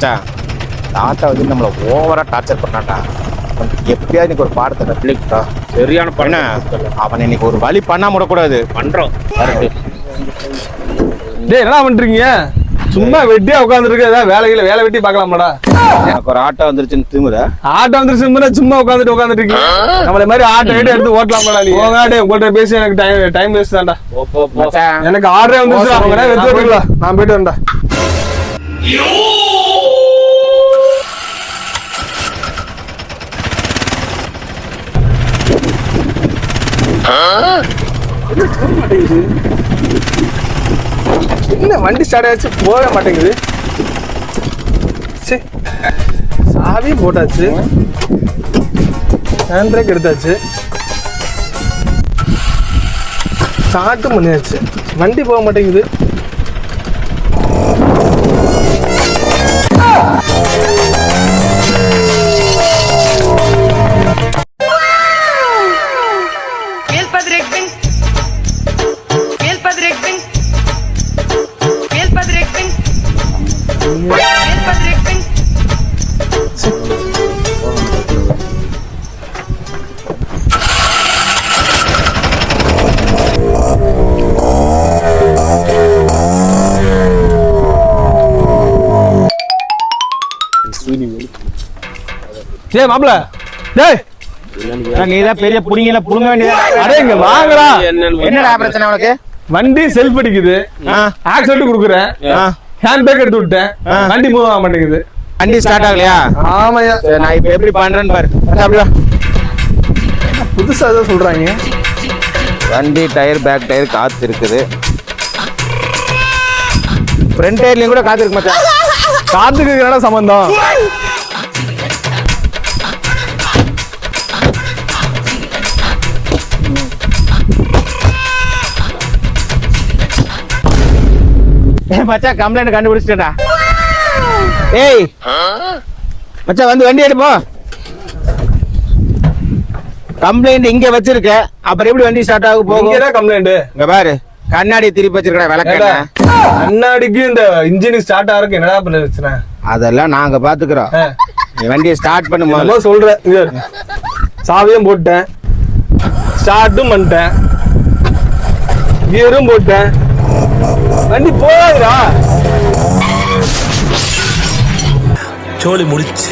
மச்சான் தாத்தா வந்து நம்மள ஓவரா டார்ச்சர் பண்ணான்டா. எப்படியாவது இன்னைக்கு ஒரு பாடத்தை கற்றுக்கிட்டா சரியான பண்ண. அவன் இன்னைக்கு ஒரு வழி பண்ணா முடக்கூடாது. பண்றோம். டேய் என்னடா பண்றீங்க? சும்மா வெட்டியா உட்காந்துருக்கு. ஏதாவது வேலை வெட்டி பார்க்கலாமாடா? எனக்கு ஒரு ஆட்டோ வந்துருச்சுன்னு திமுற. ஆட்டோ வந்துருச்சு சும்மா உட்காந்துட்டு இருக்கீங்க. நம்மள மாதிரி ஆட்டோ எடுத்து ஓட்டலாமாடா? நீ போங்க உங்கள்கிட்ட பேசி எனக்கு டைம் வேஸ்ட் தான்டா. எனக்கு ஆர்டரே வந்துருச்சு. அவங்க வெட்டுலாம். நான் போயிட்டு வரேன்டா. என்ன வண்டி ஸ்டார்ட் ஆச்சு போக மாட்டேங்குது. சரி சாவியும் போட்டாச்சு, ஹேண்ட் பிரேக் எடுத்தாச்சு, ஸ்டார்ட்டும் பண்ணியாச்சு, வண்டி போக மாட்டேங்குது. டேய் மாப்ள, டேய் நீதான் பெரிய புடிங்கல புடுங்க வேண்டியதா. அடே இங்க வாங்கடா. என்னடா பிரச்சனை உனக்கு? வண்டி செல்ஃப் அடிக்குது, ஆக்சிடென்ட் குடுக்குறேன், ஹேண்ட் பிரேக் எடுத்து விட்டேன், வண்டி மூவ் ஆக மாட்டேங்குது. வண்டி ஸ்டார்ட் ஆகலையா? ஆமாயா. நான் இப்ப எப்படி பண்றேன்னு பாரு. அப்படியா புதுசா ஏதோ சொல்றாங்க. வண்டி டயர் பேக் டயர் காத்து இருக்குது, ஃப்ரண்ட் டயர்லயும் கூட காத்து இருக்கு மச்சான். காத்துக்கு என்னடா சம்பந்தம்? மச்சான் கம்ப்ளைண்ட் கண்டுபிடிச்சிட்டா. ஏய் மச்சான் வந்து வண்டி எடுப்போ. கம்ப்ளைண்ட் இங்க வச்சிருக்க, அப்புறம் எப்படி வண்டி ஸ்டார்ட் ஆக போகுது? கம்ப்ளைண்ட் இங்க பாரு, கண்ணாடி திருப்பி வச்சிருக்கா விளக்க. கண்ணாடிக்கு இந்த இன்ஜின் ஸ்டார்ட் ஆகிறதுக்கு என்னடா பிரச்சனை? அதெல்லாம் நாங்க பாத்துக்கிறோம். நீ வண்டியை ஸ்டார்ட் பண்ணும்போது சொல்றேன். சாவியும் போட்டேன், ஸ்டார்ட்டும் பண்ணிட்டேன், கியரும் போட்டேன், வண்டி போகாதுடா. சோலி முடிச்சு.